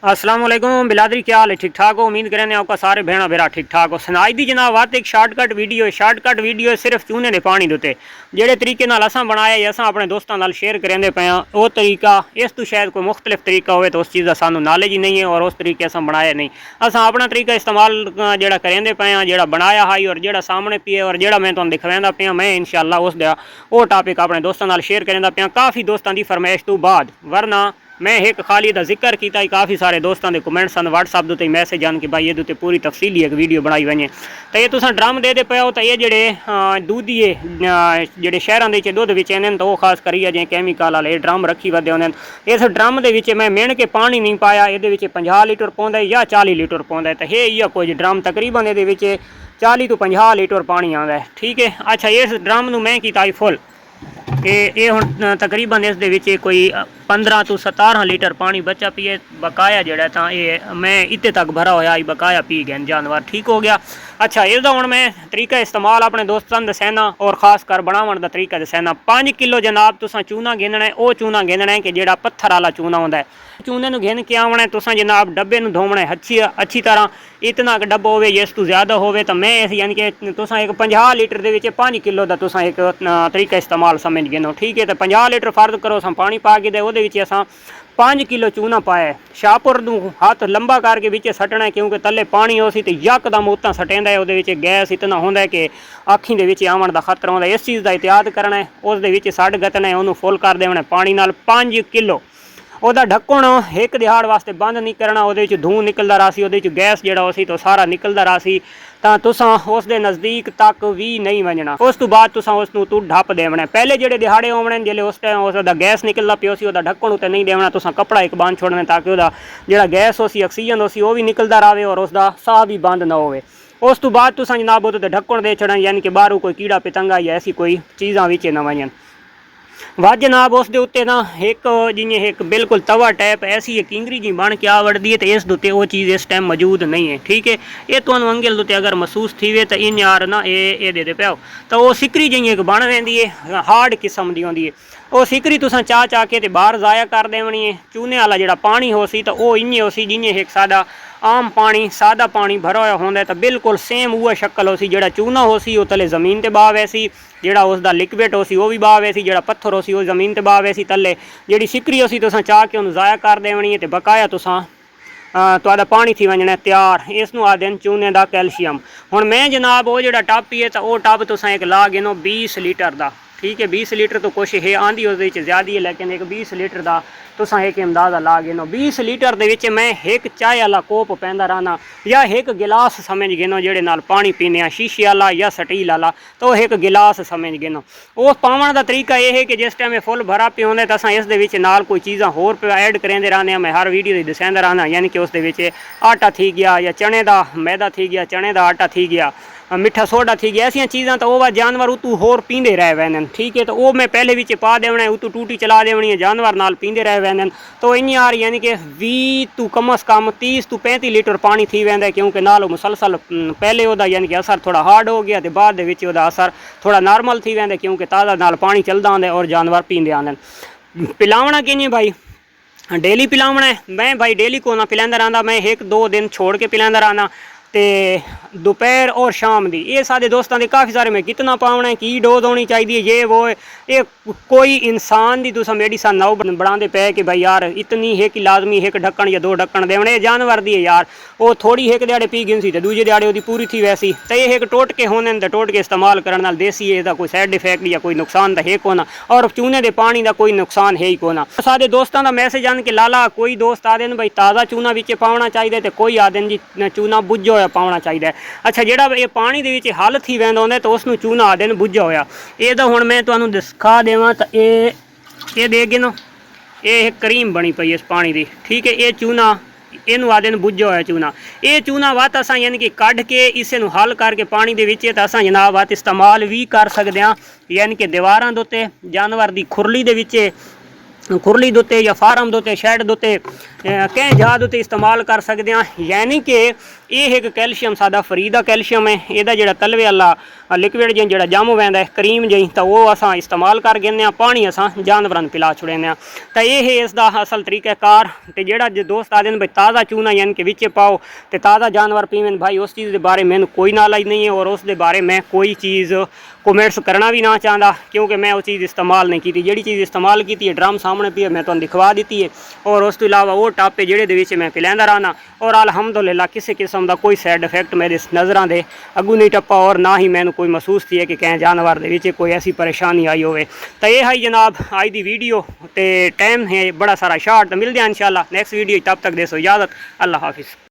अस्सलाम वालेकुम बिलादरी, क्या हाल है? ठीक ठाक हो? उम्मीद करें आपका सारे भेड़ा बेरा ठीक ठाक हो। सुनाई दी जनाब बात एक शार्टकट वीडियो सिर्फ चूने के पानी देते जेड़े तरीके नाल असां बनाया असां अपने दोस्तों नाल शेयर करेंदे पे हैं। वो तरीका इस तो शायद कोई मुख्तलिफ तरीका हो तो उस चीज़ का सानू नॉलेज ही नहीं है और उस तरीके असां बनाया नहीं। असां अपना तरीका इस्तेमाल जेड़ा करेंदे पे हैं, जेड़ा बनाया है और जेड़ा सामने पिए और जेड़ा मैं तुहानू दिखवांदा पे मैं इंशाअल्लाह उस दा वो टॉपिक अपने दोस्तों नाल शेयर करेंदा पे। काफ़ी दोस्तों की फरमाइश तो बाद वरना मैं एक खाली का जिक्र किया, काफ़ी सारे दोस्तों के कमेंट्स हैं व्हाट्सअप के मैसेज आन कि भाई ये पूरी तफसीली एक वीडियो बनाई वजे। तो ये तुम ड्रम दे पे हो तो ये जेडे दूधिए जेडे शहरों के दुध बेचने तो वो खास करिए जो कैमिकल वाले ड्रम रखी वे होंगे। इस ड्रम के मैं मिण के पानी नहीं पाया, ये 50 लीटर पौंदा या 40 लीटर पौंदा। तो ये कुछ ड्रम तकरीबन ये 40 तो 50 लीटर पानी आता है। ठीक है। अच्छा, इस ड्रम में मैं किया फुल कि ये हुण तकरीबन इस कोई 15 तो 17 लीटर पानी बच्चा पिए बकाया जड़ा तो ये मैं इतने तक भरा होया बकाया पी गए जानवर, ठीक हो गया। अच्छा, इसका हुण मैं तरीका इस्तेमाल अपने दोस्तों दसैना और खास कर बनावन का तरीका दसैना। 5 किलो जनाब तुसां चूना गिनना है, वो चूना गिनना है कि जेड़ा पत्थर वाला चूना होंदा है। चूने नूं गिन के आवना है तुसां जनाब, डब्बे नूं धोवना है अच्छी तरह। इतना क डब्बा होवे इस तो ज़्यादा होवे तो मैं यानी कि तुसां एक 50 लीटर दे विच 5 किलो का तुसां एक तरीका इस्तेमाल समझ गिनो। ठीक है। तो 50 लीटर फर्ज करो असां पानी पा के वो 5 किलो चूना पाया। शाहपुर हाथ लंबा करके बिच सटना है क्योंकि तले पानी हो सी तो यकदम उत्ता सटेंदा है, वो गैस इतना होंदा है कि अखी दे आवन का खतरा होंदा है। इस चीज़ का एहतियात करना है। उस सट गतना है, उन्होंने फुल कर देना पानी नाल। 5 किलो ਉਹਦਾ ढक्कन एक दिहाड़ वास्ते बंद नहीं करना, वो धूं निकलता रहा सी, वो गैस जड़ा तो सारा निकलता रहा सी। तो तुसां उस दे नज़दीक तक भी नहीं वजना। उस तो बाद तुसां उसनूं तू ढप देवना। पहले जेडे दिहाड़े होने जिले उस टाइम उसका गैस निकलता पियो सी, उसका ढक्कन उत्ते नहीं देवना। तुसां कपड़ा एक बंद छोड़ना ताकि वह जो गैस हो सी ऑक्सीजन हो सी वो भी निकलता रहे और उसका साह भी बंद ना हो। उस तो बाद तुसां जनाब वो ढक्कन दे छड़ना, यानी कि बाहरों कोई कीड़ा पतंगा या ऐसी कोई चीज़ां विच ना वजन। वज जनाब उस उत्ते ना एक जिमें एक बिल्कुल तवा टैप ऐसी एक किंगरी जी बन के आ वड़दी है तो इस उत्ते वो चीज़ इस टाइम मौजूद नहीं है। ठीक है। ये तो अंगल उत्ते अगर महसूस थी वे तो इन यार ना ये दे पाओ तो वो सिकरी जी एक बन रही है, हार्ड किस्म की होंगी है। वो सिकरी तुसां चाह के तो बाहर ज़ाया कर देवनी है। चूने वाला जो पानी हो सी तो वो इं हो सी जिमें एक सादा आम पानी सादा पानी भरा हुआ होंदा तो बिल्कुल सेम वो शक्ल हो सी। जो चूना हो सी वो तले जमीन ते बहा वैसी, जोड़ा उसका लिक्विड हो सी वो भी बहा वैसी, जो पत्थर हो सी वो जमीन ते बहा वैसी तले। जी सिकरी हो सी तुसां चाह के उन्हें ज़ाया कर देवनी है तो बकाया तुसां तुहाडा पानी थी वजना तैयार। इसनूं आखदे चूने का कैल्शियम। हुण मैं जनाब वो जो टब पीए तो वो टब तुसां एक ला गिनो 20 लीटर का। ठीक है। 20 लीटर तो कुछ है आँधी उस ज़्यादा है, लेकिन एक 20 लीटर का तुसां एक अंदाज़ा ला गिनो। 20 लीटर के मैं एक चाय वाला कोप पैंदा रहना या एक गिलास समझ गिनो, जेड़े नाल पानी पीने शीशे वाला या स्टील वाला तो एक गिलास समझ गिनो। वो पावन का तरीका यह है कि जिस टाइम फुल भरा पे होंगे तो अस इस नाल कोई चीज़ां होर ऐड करेंदे रहने। मैं हर वीडियो दसांदा रहना, यानी कि उस आटा थी गया या चने का मैदा थी गया, चने का आटा थी गया, मिठा सोडा थी गया, ऐसा चीज़ां तो वह जानवर उतू होर पींदे रह वैन। ठीक है। तो वो मैं पहले भी पा देवना है, उतू टूटी चला देवनी है, जानवर नाल पींदे रह वैन। तो इन यार यानी कि 20 तो कम अज़ कम 30 तो 35 लीटर पानी थी वैंदा, क्योंकि नाल मुसलसल पहले वह यानी कि असर थोड़ा हार्ड हो गया तो बाद असर थोड़ा नॉर्मल थी वैंदा, क्योंकि ताज़ा नाल पानी चलता आंदा और जानवर पींदे आंदे। पिलावना कि'यां भाई? डेली पिलावना है। मैं भाई डेली को ना पिलांदा रहंदा, मैं 1-2 दिन छोड़ के पिलांदा रहना। तो दोपहर और शाम दी ये सारे दोस्तों के काफ़ी सारे मैं कितना पावना है, की डोज होनी चाहिए, ये वो ये कोई इंसान की तुम मेडिसन ना बनाते पे कि भाई यार इतनी है कि लाजमी एक ढक्कन या 2 ढक्कन देने। जानवर दी है यार वो थोड़ी एक दिहाड़े पी गई सी तो दूजे दिहाड़े वो पूरी थी वैसी। तो ये एक टोटके होने तो टोटके इस्तेमाल करने देसी इसका कोई साइड इफेक्ट या कोई नुकसान तो है कोना, और चूने के पानी का कोई नुकसान है ही कोना। सारे दोस्तों का मैसेज आन कि लाला कोई दोस्त आते हैं भाई ताज़ा चूना बिच पाना चाहिए, तो कोई आते हैं जी चूना बुझा होया पाना चाहिए। अच्छा, ਜਿਹੜਾ ਇਹ पानी ਦੇ ਵਿੱਚ हल थी वैंदा ਹੁੰਦਾ तो उसनूं चूना आदे ने बुझा होया। ਇਹਦਾ ਹੁਣ मैं ਤੁਹਾਨੂੰ ਦਿਖਾ ਦੇਵਾਂ ਤਾਂ ਇਹ ਦੇਖ गिनो ये क्रीम बनी पई इस पानी की। ठीक है। ये चूना इनू आदे ने बुझा होया चूना। ये चूना वत असां यानी कि कढ़ के इसे नूं हल करके पानी दे विच तां असां जनाब वत इस्तेमाल भी कर सकते हैं, यानी कि दीवारां दे उत्ते जानवर की खुरली दे विच खुरली दोते या फार्म दोते शैड दोते कई जहाज उत्ते इस्तेमाल कर सकते हैं। यानी कि यह एक कैल्शियम सादा फ्री का कैल्शियम है, यदा जो तलवे वाला लिक्विड जो जम वैंदा है क्रीम जी, तो वह अस इस्तेमाल कर गए, पानी अस जानवरों पिला छुड़ने। तो यह इसका असल तरीक़ाकार। तो जोड़ा दोस्त आते हैं भाई ताज़ा चूना यानी कि विच पाओ तो ताज़ा जानवर पीवें, भाई उस चीज़ के बारे मैंने कोई नॉलेज नहीं है और उस दे बारे मैं कोई चीज़ कमेंट्स करना भी ना चाहता, क्योंकि मैं वो चीज़ इस्तेमाल नहीं की। जी चीज़ इस्तेमाल की है ड्रम सामने पी मैं तुम दिखवा दी है, और उस तो इलावा वो टप है जेह्दे मैं पिलांदा रहना, और अलहमदुलिल्लाह किसी किस्म का कोई साइड इफेक्ट मेरे नज़रों के अगू नहीं टप्पा, और ना ही मैंने कोई महसूस थी है कि कहीं जानवर के कोई ऐसी परेशानी आई हो। तो यह है जनाब अज की वीडियो, तो टाइम है बड़ा सारा शार्ट। तो मिलते हैं इंशाल्लाह नेक्स्ट वीडियो, तब तक देसो इजाज़त, अल्लाह हाफिज़।